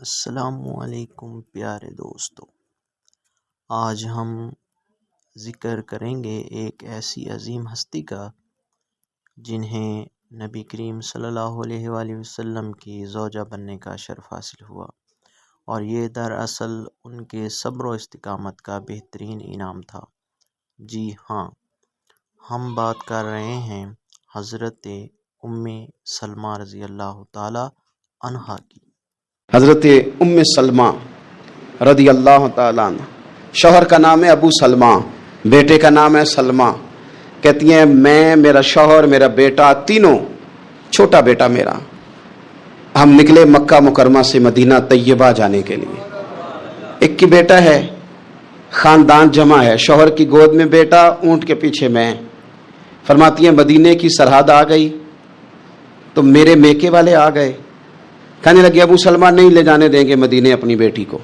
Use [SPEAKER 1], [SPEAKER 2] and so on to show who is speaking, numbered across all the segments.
[SPEAKER 1] السلام علیکم پیارے دوستو، آج ہم ذکر کریں گے ایک ایسی عظیم ہستی کا جنہیں نبی کریم صلی اللہ علیہ وآلہ وسلم کی زوجہ بننے کا شرف حاصل ہوا، اور یہ دراصل ان کے صبر و استقامت کا بہترین انعام تھا۔ جی ہاں، ہم بات کر رہے ہیں حضرت ام سلمہ رضی اللہ تعالی عنہا کی۔
[SPEAKER 2] حضرت ام سلمہ رضی اللہ تعالیٰ عنہ، شوہر کا نام ہے ابو سلمہ، بیٹے کا نام ہے سلمہ۔ کہتی ہیں میں، میرا شوہر، میرا بیٹا، تینوں، چھوٹا بیٹا میرا، ہم نکلے مکہ مکرمہ سے مدینہ طیبہ جانے کے لیے۔ ایک کی بیٹا ہے، خاندان جمع ہے، شوہر کی گود میں بیٹا، اونٹ کے پیچھے میں۔ فرماتی ہیں مدینے کی سرحد آ گئی تو میرے میکے والے آ گئے، کہنے لگے ابو سلمہ نہیں لے جانے دیں گے مدینے اپنی بیٹی کو۔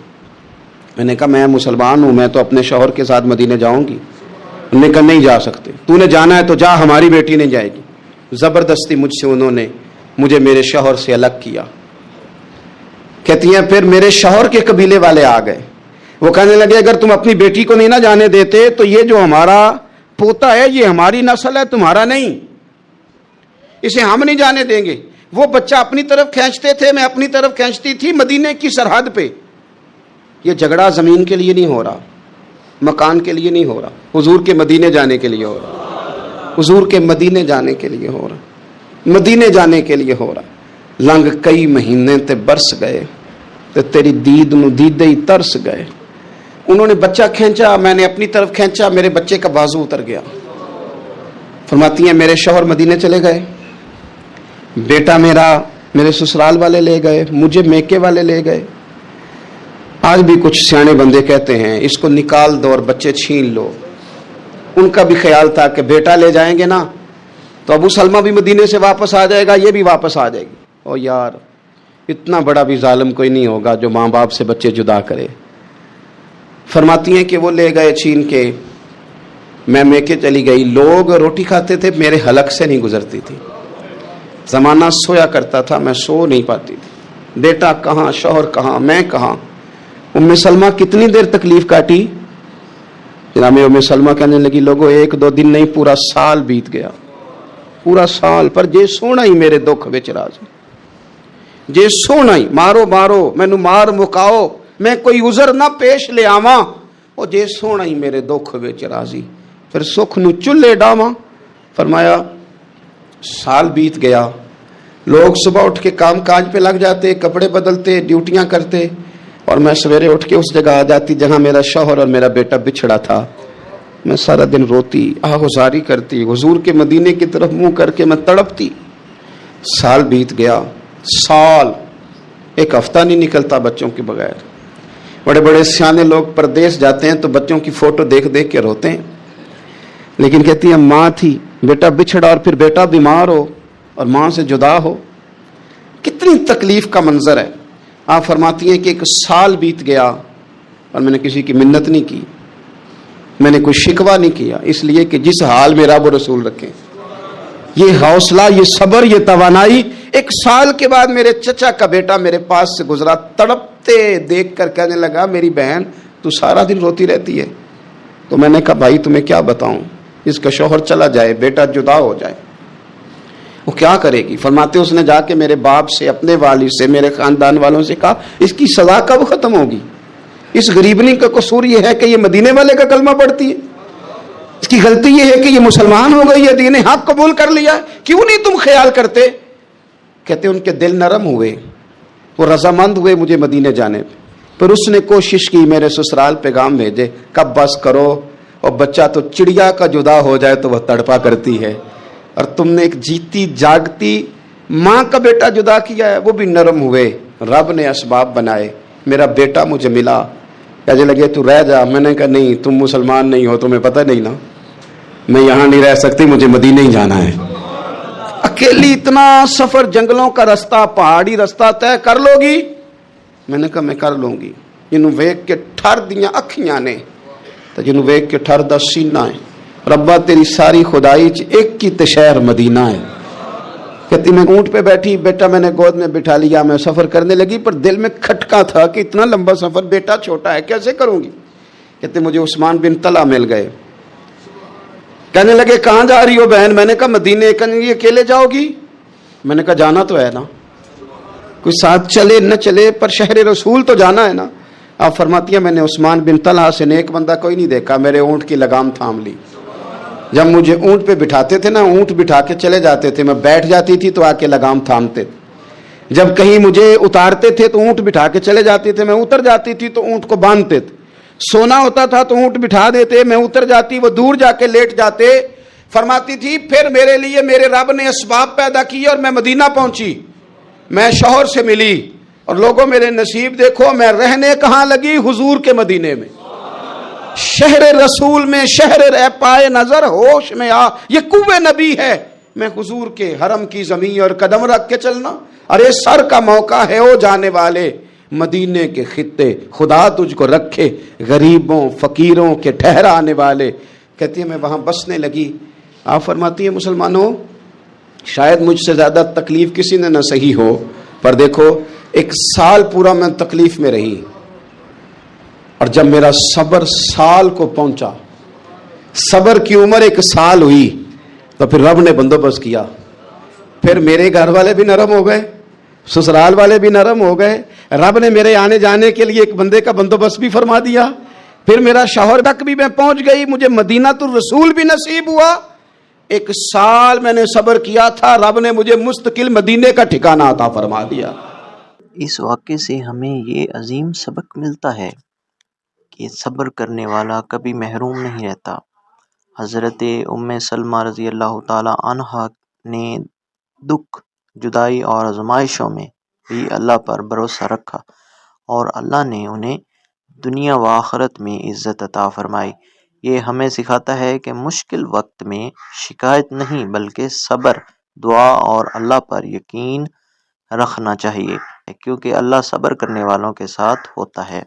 [SPEAKER 2] میں نے کہا میں مسلمان ہوں، میں تو اپنے شوہر کے ساتھ مدینے جاؤں گی۔ انہوں نے کہا نہیں جا سکتے، تو نے جانا ہے تو جا، ہماری بیٹی نہیں جائے گی۔ زبردستی مجھ سے انہوں نے مجھے میرے شوہر سے الگ کیا۔ کہتی ہیں پھر میرے شوہر کے قبیلے والے آ گئے، وہ کہنے لگے اگر تم اپنی بیٹی کو نہیں نہ جانے دیتے تو یہ جو ہمارا پوتا ہے یہ ہماری نسل ہے، تمہارا نہیں، اسے ہم نہیں جانے دیں گے۔ وہ بچہ اپنی طرف کھینچتے تھے، میں اپنی طرف کھینچتی تھی، مدینے کی سرحد پہ۔ یہ جھگڑا زمین کے لیے نہیں ہو رہا، مکان کے لیے نہیں ہو رہا، حضور کے مدینے جانے کے لیے ہو رہا، حضور کے مدینے جانے کے لیے ہو رہا، مدینے جانے کے لیے ہو رہا۔ لنگ کئی مہینے تے برس گئے تے تیری دید نو دیدے ہی ترس گئے۔ انہوں نے بچہ کھینچا، میں نے اپنی طرف کھینچا، میرے بچے کا بازو اتر گیا۔ فرماتی ہیں میرے شوہر مدینے چلے گئے، بیٹا میرا میرے سسرال والے لے گئے، مجھے میکے والے لے گئے۔ آج بھی کچھ سیانے بندے کہتے ہیں اس کو نکال دو اور بچے چھین لو۔ ان کا بھی خیال تھا کہ بیٹا لے جائیں گے نا تو ابو سلمہ بھی مدینے سے واپس آ جائے گا، یہ بھی واپس آ جائے گی۔ او یار، اتنا بڑا بھی ظالم کوئی نہیں ہوگا جو ماں باپ سے بچے جدا کرے۔ فرماتی ہیں کہ وہ لے گئے چھین کے، میں میکے چلی گئی۔ لوگ روٹی کھاتے تھے، میرے حلق سے نہیں گزرتی تھی۔ زمانہ سویا کرتا تھا، میں سو نہیں پاتی تھی۔ بیٹا کہاں، شوہر کہاں، میں کہاں۔ ام سلمہ کتنی دیر تکلیف کاٹی؟ جناب ام سلمہ کہنے لگی لوگوں ایک دو دن نہیں، پورا سال بیت گیا، پورا سال، پر جے سونا ہی میرے دکھ وچ راضی، جے سونا ہی مارو مارو مینو مار مکاؤ، میں کوئی عذر نہ پیش لے آواں، او جے سونا ہی میرے دکھ وچ راضی، پھر سکھ نو چلے ڈاواں۔ فرمایا سال بیت گیا، لوگ صبح اٹھ کے کام کاج پہ لگ جاتے، کپڑے بدلتے، ڈیوٹیاں کرتے، اور میں سویرے اٹھ کے اس جگہ آ جاتی جہاں میرا شوہر اور میرا بیٹا بچھڑا تھا۔ میں سارا دن روتی، آہوزاری کرتی، حضور کے مدینے کی طرف منہ کر کے میں تڑپتی۔ سال بیت گیا، سال، ایک ہفتہ نہیں نکلتا بچوں کے بغیر۔ بڑے بڑے سیانے لوگ پردیس جاتے ہیں تو بچوں کی فوٹو دیکھ دیکھ کے روتے ہیں، لیکن کہتی ہیں ماں تھی، بیٹا بچھڑا اور پھر بیٹا بیمار ہو اور ماں سے جدا ہو، کتنی تکلیف کا منظر ہے۔ آپ فرماتی ہیں کہ ایک سال بیت گیا اور میں نے کسی کی منت نہیں کی، میں نے کوئی شکوہ نہیں کیا، اس لیے کہ جس حال میں رب و رسول رکھیں۔ یہ حوصلہ، یہ صبر، یہ توانائی۔ ایک سال کے بعد میرے چچا کا بیٹا میرے پاس سے گزرا، تڑپتے دیکھ کر کہنے لگا میری بہن تو سارا دن روتی رہتی ہے۔ تو میں نے کہا بھائی تمہیں کیا بتاؤں، اس کا شوہر چلا جائے، بیٹا جدا ہو جائے، وہ کیا کرے گی؟ فرماتے اس نے جا کے میرے باپ سے، اپنے والد سے، میرے خاندان والوں سے کہا اس کی سزا کب ختم ہوگی؟ اس غریبنی کا قصور یہ ہے کہ یہ مدینے والے کا کلمہ پڑھتی ہے، اس کی غلطی یہ ہے کہ یہ مسلمان ہو گئی ہے، دین حق قبول کر لیا ہے، کیوں نہیں تم خیال کرتے؟ کہتے ان کے دل نرم ہوئے، وہ رضامند ہوئے مجھے مدینے جانے پہ۔ پھر اس نے کوشش کی میرے سسرال پیغام بھیجے، کب بس کرو، اور بچہ تو چڑیا کا جدا ہو جائے تو وہ تڑپا کرتی ہے، اور تم نے ایک جیتی جاگتی ماں کا بیٹا جدا کیا ہے۔ وہ بھی نرم ہوئے، رب نے اسباب بنائے، میرا بیٹا مجھے ملا۔ کہنے لگے تو رہ جا، میں نے کہا نہیں، تم مسلمان نہیں ہو، تمہیں پتہ نہیں نا، میں یہاں نہیں رہ سکتی، مجھے مدینے ہی جانا ہے۔ اکیلی اتنا سفر، جنگلوں کا رستہ، پہاڑی رستہ طے کر لو گی؟ میں نے کہا میں کر لوں گی۔ جنوں ویکھ کے ٹھر دیاں اکھیاں نے تے جنوں ویکھ کے ٹھر دا سینہ ہے، ربا تیری ساری خدائی چ ایک ہی تے شہر مدینہ ہے۔ کہتی میں اونٹ پہ بیٹھی، بیٹا میں نے گود میں بٹھا لیا، میں سفر کرنے لگی، پر دل میں کھٹکا تھا کہ اتنا لمبا سفر، بیٹا چھوٹا ہے، کیسے کروں گی؟ کہتے مجھے عثمان بن طلحہ مل گئے، کہنے لگے کہاں جا رہی ہو بہن؟ میں نے کہا مدینے۔ کہنے لگے اکیلے جاؤ گی؟ میں نے کہا جانا تو ہے نا، کوئی ساتھ چلے نہ چلے پر شہر رسول تو جانا ہے نا۔ آپ فرماتی ہیں میں نے عثمان بن طلحہ سے نیک بندہ کوئی نہیں دیکھا، میرے اونٹ کی لگام تھام لی۔ جب مجھے اونٹ پہ بٹھاتے تھے نا، اونٹ بٹھا کے چلے جاتے تھے، میں بیٹھ جاتی تھی تو آ کے لگام تھامتے تھے۔ جب کہیں مجھے اتارتے تھے تو اونٹ بٹھا کے چلے جاتے تھے، میں اتر جاتی تھی تو اونٹ کو باندھتے تھے۔ سونا ہوتا تھا تو اونٹ بٹھا دیتے، میں اتر جاتی، وہ دور جا کے لیٹ جاتے۔ فرماتی تھی پھر میرے لیے میرے رب نے اسباب پیدا کیے اور میں مدینہ پہنچی، میں شوہر سے ملی، اور لوگوں میرے نصیب دیکھو، میں رہنے کہاں لگی؟ حضور کے مدینے میں، شہر رسول میں، شہر رہ پائے نظر ہوش میں آ، یہ کوے نبی ہے۔ میں حضور کے حرم کی زمین اور قدم رکھ کے چلنا، ارے سر کا موقع ہے او جانے والے، مدینے کے خطے خدا تجھ کو رکھے، غریبوں فقیروں کے ٹھہرانے والے۔ کہتی ہے میں وہاں بسنے لگی۔ آپ فرماتی ہیں مسلمانوں، شاید مجھ سے زیادہ تکلیف کسی نے نہ سہی ہو، پر دیکھو 1 سال پورا میں تکلیف میں رہی، اور جب میرا صبر سال کو پہنچا، صبر کی عمر 1 سال ہوئی، تو پھر رب نے بندوبست کیا، پھر میرے گھر والے بھی نرم ہو گئے، سسرال والے بھی نرم ہو گئے، رب نے میرے آنے جانے کے لیے ایک بندے کا بندوبست بھی فرما دیا، پھر میرا شوہر تک بھی میں پہنچ گئی، مجھے مدینہ الرسول بھی نصیب ہوا۔ 1 سال میں نے صبر کیا تھا، رب نے مجھے مستقل مدینے کا ٹھکانہ عطا فرما دیا۔
[SPEAKER 1] اس واقعے سے ہمیں یہ عظیم سبق ملتا ہے کہ صبر کرنے والا کبھی محروم نہیں رہتا۔ حضرت ام سلمہ رضی اللہ تعالی عنہا نے دکھ، جدائی اور آزمائشوں میں بھی اللہ پر بھروسہ رکھا، اور اللہ نے انہیں دنیا و آخرت میں عزت عطا فرمائی۔ یہ ہمیں سکھاتا ہے کہ مشکل وقت میں شکایت نہیں بلکہ صبر، دعا اور اللہ پر یقین رکھنا چاہیے، کیونکہ اللہ صبر کرنے والوں کے ساتھ ہوتا ہے۔